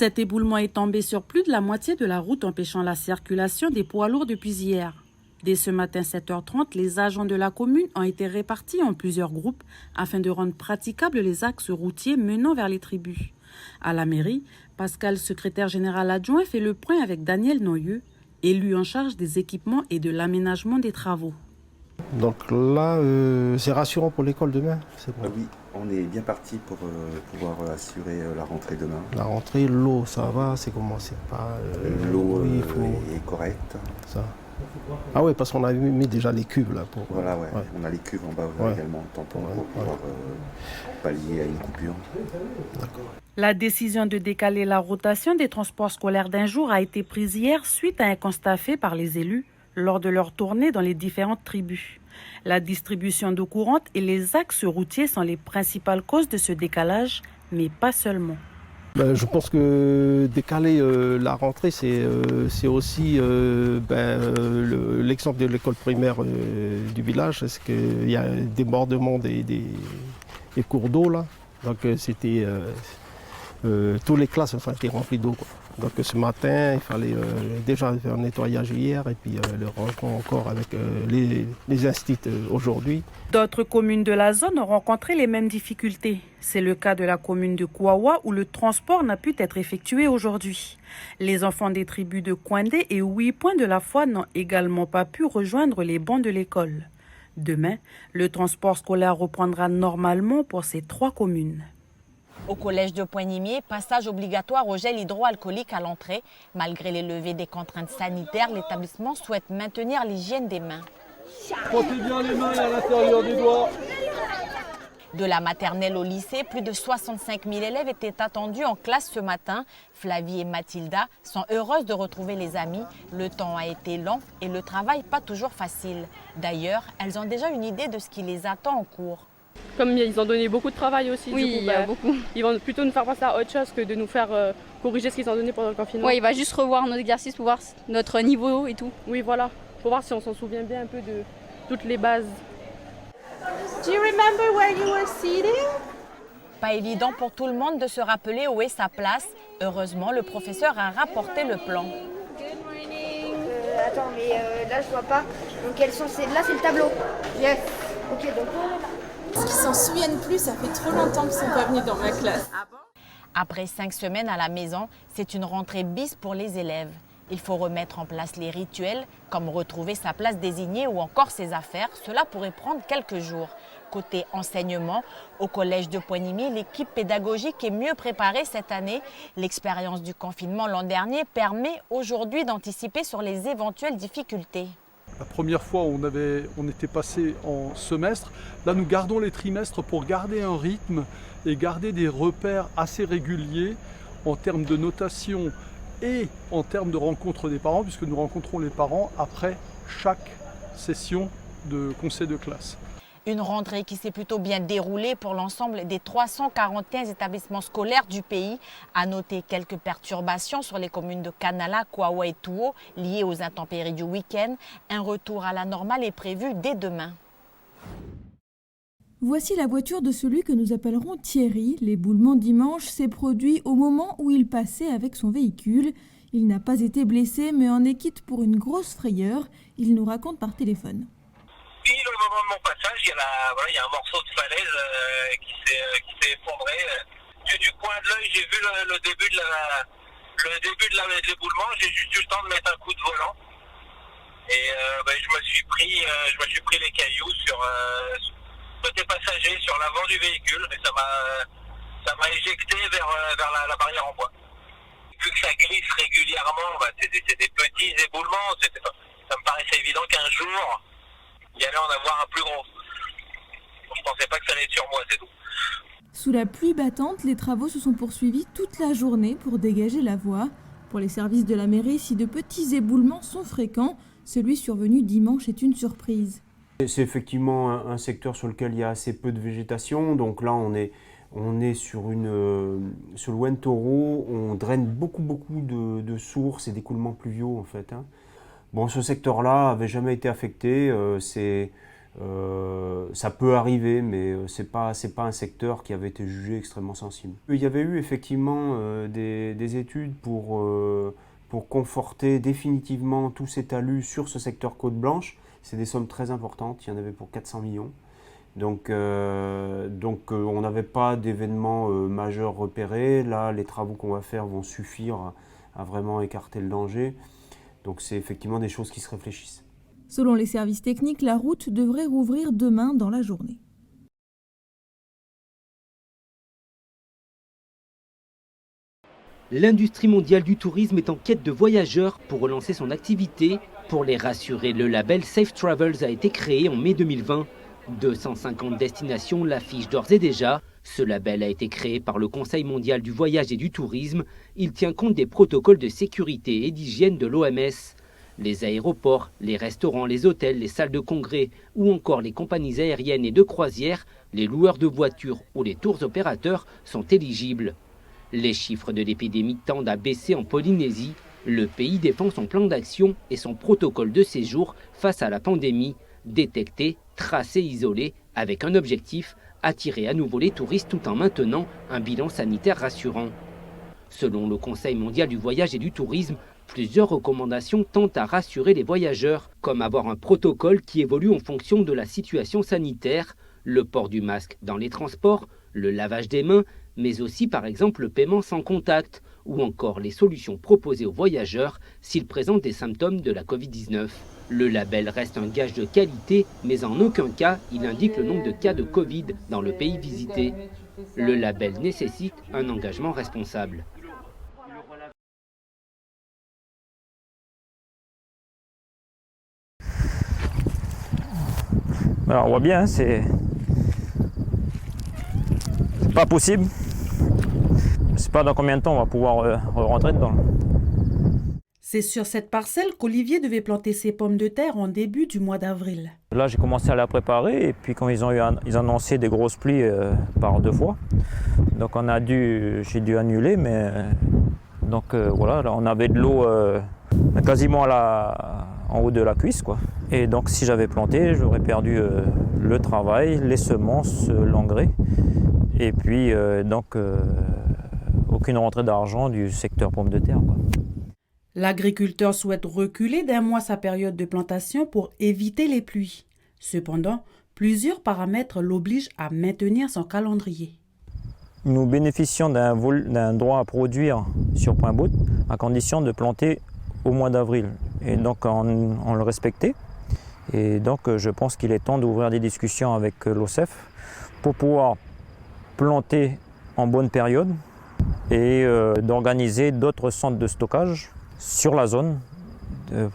Cet éboulement est tombé sur plus de la moitié de la route, empêchant la circulation des poids lourds depuis hier. Dès ce matin 7h30, les agents de la commune ont été répartis en plusieurs groupes afin de rendre praticables les axes routiers menant vers les tribus. À la mairie, Pascal, secrétaire général adjoint, fait le point avec Daniel Noyeux, élu en charge des équipements et de l'aménagement des travaux. Donc là, c'est rassurant pour l'école demain, c'est bon. Oui, on est bien parti pour pouvoir assurer la rentrée demain. La rentrée, l'eau, ça va, c'est comment, c'est pas... L'eau oui, est correcte. Ça. Ah oui, parce qu'on a mis déjà les cubes là. Pour, voilà, ouais. On a les cuves en bas également, tampons pour pouvoir pallier à une coupure. D'accord. La décision de décaler la rotation des transports scolaires d'un jour a été prise hier suite à un constat fait par les élus lors de leur tournée dans les différentes tribus. La distribution d'eau courante et les axes routiers sont les principales causes de ce décalage, mais pas seulement. Je pense que décaler la rentrée, c'est aussi l'exemple de l'école primaire du village, c'est qu'il y a un débordement des cours d'eau là. Donc c'était toutes les classes étaient remplies d'eau. Donc ce matin, il fallait déjà faire un nettoyage hier et puis le rencontre encore avec les instituts aujourd'hui. D'autres communes de la zone ont rencontré les mêmes difficultés. C'est le cas de la commune de Kouawa où le transport n'a pu être effectué aujourd'hui. Les enfants des tribus de Kouandé et Ouipoint de la Foi n'ont également pas pu rejoindre les bancs de l'école. Demain, le transport scolaire reprendra normalement pour ces 3 communes. Au collège de Poignimier, passage obligatoire au gel hydroalcoolique à l'entrée. Malgré les levées des contraintes sanitaires, l'établissement souhaite maintenir l'hygiène des mains. Frottez bien les mains à l'intérieur des doigts. De la maternelle au lycée, plus de 65 000 élèves étaient attendus en classe ce matin. Flavie et Mathilda sont heureuses de retrouver les amis. Le temps a été lent et le travail pas toujours facile. D'ailleurs, elles ont déjà une idée de ce qui les attend en cours. Comme ils ont donné beaucoup de travail aussi, oui, du coup, il y a beaucoup. Ils vont plutôt nous faire passer à autre chose que de nous faire corriger ce qu'ils ont donné pendant le confinement. Oui, il va juste revoir nos exercices pour voir notre niveau et tout. Oui, voilà, pour voir si on s'en souvient bien un peu de toutes les bases. Do you remember where you were seated? Pas évident pour tout le monde de se rappeler où est sa place. Heureusement, le professeur a rapporté le plan. Good morning. Attends, mais là je vois pas. Donc elles sont là, c'est le tableau. Yes. Ok, donc parce qu'ils s'en souviennent plus, ça fait trop longtemps qu'ils sont pas venus dans ma classe. Après 5 semaines à la maison, c'est une rentrée bis pour les élèves. Il faut remettre en place les rituels, comme retrouver sa place désignée ou encore ses affaires. Cela pourrait prendre quelques jours. Côté enseignement, au collège de Poignimier, l'équipe pédagogique est mieux préparée cette année. L'expérience du confinement l'an dernier permet aujourd'hui d'anticiper sur les éventuelles difficultés. La première fois, on était passé en semestre. Là, nous gardons les trimestres pour garder un rythme et garder des repères assez réguliers en termes de notation et en termes de rencontre des parents, puisque nous rencontrons les parents après chaque session de conseil de classe. Une rentrée qui s'est plutôt bien déroulée pour l'ensemble des 341 établissements scolaires du pays. À noter quelques perturbations sur les communes de Kanala, Kouawa et Touo liées aux intempéries du week-end. Un retour à la normale est prévu dès demain. Voici la voiture de celui que nous appellerons Thierry. L'éboulement dimanche s'est produit au moment où il passait avec son véhicule. Il n'a pas été blessé mais en est quitte pour une grosse frayeur. Il nous raconte par téléphone. Puis au moment de mon passage, il y a un morceau de falaise qui s'est effondré. Du coin de l'œil, j'ai vu le début de l'éboulement. J'ai juste eu le temps de mettre un coup de volant. Et je me suis pris les cailloux sur côté passager, sur l'avant du véhicule. Et ça m'a éjecté vers la barrière en bois. Vu que ça glisse régulièrement, c'est des petits éboulements. Ça me paraissait évident qu'un jour, il y allait en avoir un plus gros. Je pensais pas que ça allait être sur moi, c'est tout. Sous la pluie battante, les travaux se sont poursuivis toute la journée pour dégager la voie. Pour les services de la mairie, si de petits éboulements sont fréquents, celui survenu dimanche est une surprise. C'est effectivement un secteur sur lequel il y a assez peu de végétation. Donc là, on est sur le Wentoro, on draine beaucoup de sources et d'écoulements pluviaux en fait. Bon, ce secteur-là n'avait jamais été affecté. C'est Ça peut arriver, mais c'est pas un secteur qui avait été jugé extrêmement sensible. Il y avait eu effectivement des études pour conforter définitivement tous ces talus sur ce secteur côte blanche. C'est des sommes très importantes, il y en avait pour 400 millions. Donc on n'avait pas d'événements majeurs repérés. Là, les travaux qu'on va faire vont suffire à vraiment écarter le danger. Donc c'est effectivement des choses qui se réfléchissent. Selon les services techniques, la route devrait rouvrir demain dans la journée. L'industrie mondiale du tourisme est en quête de voyageurs pour relancer son activité. Pour les rassurer, le label Safe Travels a été créé en mai 2020. 250 destinations l'affichent d'ores et déjà. Ce label a été créé par le Conseil mondial du voyage et du tourisme. Il tient compte des protocoles de sécurité et d'hygiène de l'OMS. Les aéroports, les restaurants, les hôtels, les salles de congrès ou encore les compagnies aériennes et de croisière, les loueurs de voitures ou les tours opérateurs sont éligibles. Les chiffres de l'épidémie tendent à baisser en Polynésie. Le pays défend son plan d'action et son protocole de séjour face à la pandémie. Détecter, tracer, isoler, avec un objectif, attirer à nouveau les touristes tout en maintenant un bilan sanitaire rassurant. Selon le Conseil mondial du voyage et du tourisme, plusieurs recommandations tentent à rassurer les voyageurs, comme avoir un protocole qui évolue en fonction de la situation sanitaire, le port du masque dans les transports, le lavage des mains, mais aussi par exemple le paiement sans contact, ou encore les solutions proposées aux voyageurs s'ils présentent des symptômes de la Covid-19. Le label reste un gage de qualité, mais en aucun cas il indique le nombre de cas de Covid dans le pays visité. Le label nécessite un engagement responsable. Alors on voit bien, c'est pas possible. Je ne sais pas dans combien de temps on va pouvoir rentrer dedans. C'est sur cette parcelle qu'Olivier devait planter ses pommes de terre en début du mois d'avril. Là j'ai commencé à la préparer et puis quand ils ont annoncé des grosses pluies par 2 fois, donc j'ai dû annuler, mais donc voilà, là on avait de l'eau quasiment en haut de la cuisse, quoi. Et donc si j'avais planté, j'aurais perdu le travail, les semences, l'engrais, et puis aucune rentrée d'argent du secteur pommes de terre, quoi. L'agriculteur souhaite reculer d'1 mois sa période de plantation pour éviter les pluies. Cependant, plusieurs paramètres l'obligent à maintenir son calendrier. Nous bénéficions d'un droit à produire sur Point Bout à condition de planter au mois d'avril. Et donc on le respectait. Et donc je pense qu'il est temps d'ouvrir des discussions avec l'OCEF pour pouvoir planter en bonne période et d'organiser d'autres centres de stockage sur la zone.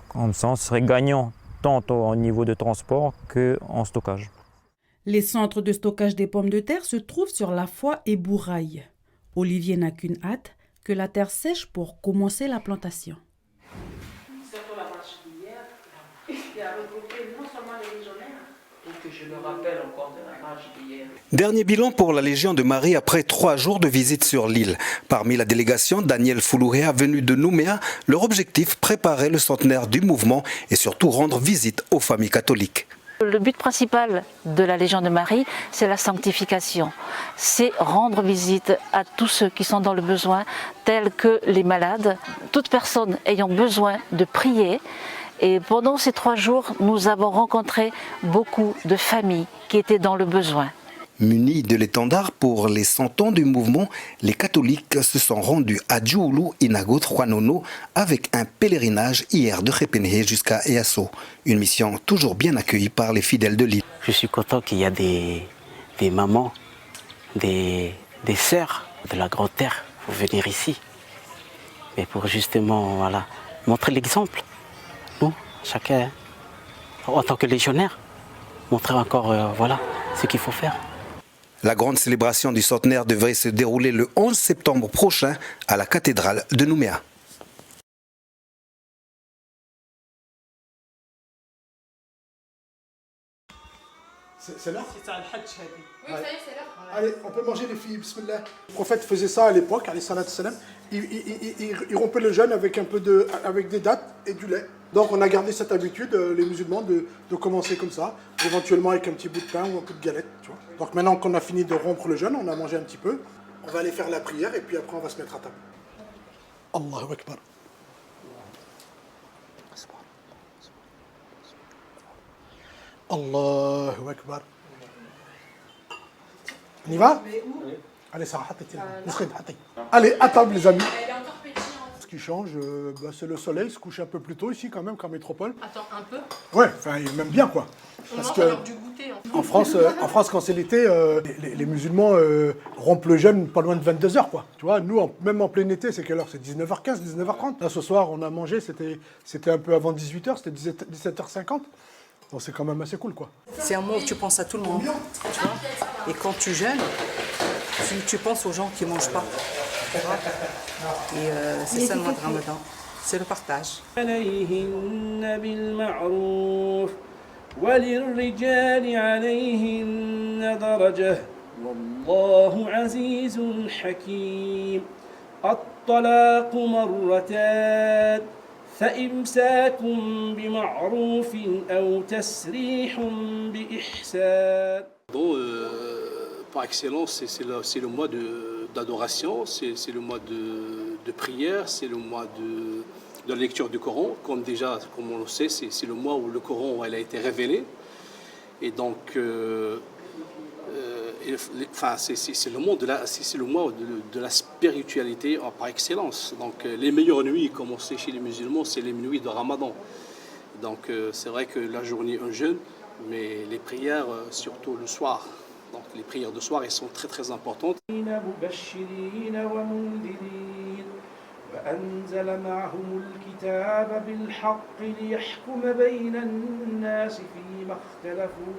Comme ça, on serait gagnant tant au niveau de transport qu'en stockage. Les centres de stockage des pommes de terre se trouvent sur La Foix et Bouraille. Olivier n'a qu'une hâte, que la terre sèche pour commencer la plantation. Dernier bilan pour la Légion de Marie après 3 jours de visite sur l'île. Parmi la délégation, Daniel Foulouréa, venu de Nouméa, leur objectif, préparer le centenaire du mouvement et surtout rendre visite aux familles catholiques. Le but principal de la Légion de Marie, c'est la sanctification. C'est rendre visite à tous ceux qui sont dans le besoin, tels que les malades, toute personne ayant besoin de prier. Et pendant ces 3 jours, nous avons rencontré beaucoup de familles qui étaient dans le besoin. Munis de l'étendard pour les 100 ans du mouvement, les catholiques se sont rendus à Djoulou, Inagot, Juanono avec un pèlerinage hier de Repenhe jusqu'à Easso. Une mission toujours bien accueillie par les fidèles de l'île. Je suis content qu'il y a des mamans, des sœurs de la Grande Terre pour venir ici. Mais pour justement montrer l'exemple. Nous, chacun, en tant que légionnaire, montrer encore ce qu'il faut faire. La grande célébration du centenaire devrait se dérouler le 11 septembre prochain à la cathédrale de Nouméa. C'est l'heure? Oui, ça y est, c'est l'heure. Allez, on peut manger les filles, bismillah. Le prophète faisait ça à l'époque, alayhi salatu salam. Il rompait le jeûne avec avec des dattes et du lait. Donc on a gardé cette habitude, les musulmans, de commencer comme ça, éventuellement avec un petit bout de pain ou un peu de galette, tu vois. Donc maintenant qu'on a fini de rompre le jeûne, on a mangé un petit peu, on va aller faire la prière et puis après on va se mettre à table. Allahu Akbar. Allahu Akbar. On y va? Allez, Sarah, allez, à table les amis. Ce qui change, c'est le soleil se couche un peu plus tôt ici quand même qu'en métropole. Attends, un peu? Ouais, enfin même bien quoi. Parce que du goûter, en France, quand c'est l'été, les musulmans rompent le jeûne pas loin de 22h quoi. Tu vois, nous même en plein été, c'est quelle heure? C'est 19h15, 19h30. Là ce soir, on a mangé, c'était un peu avant 18h, c'était 17h50. Donc c'est quand même assez cool quoi. C'est un mois où tu penses à tout le monde, tu vois. Et quand tu jeûnes, tu penses aux gens qui ne mangent pas. Tu vois. Et c'est ça le mois de Ramadan, c'est le partage. فإمساك بمعروف أو تسريح بإحسان. Bon, par excellence, c'est le mois d'adoration, c'est le mois de prière, c'est le mois de la lecture du Coran. Comme on le sait, c'est le mois où le Coran a été révélé. Et donc, c'est le mois de la spiritualité par excellence. Donc les meilleures nuits, comme on sait chez les musulmans, c'est les nuits de Ramadan. Donc c'est vrai que la journée un jeûne, mais les prières surtout le soir. Donc les prières de soir, elles sont très très importantes. وأنزل معهم الكتاب بالحق ليحكم بين الناس فيما اختلفوا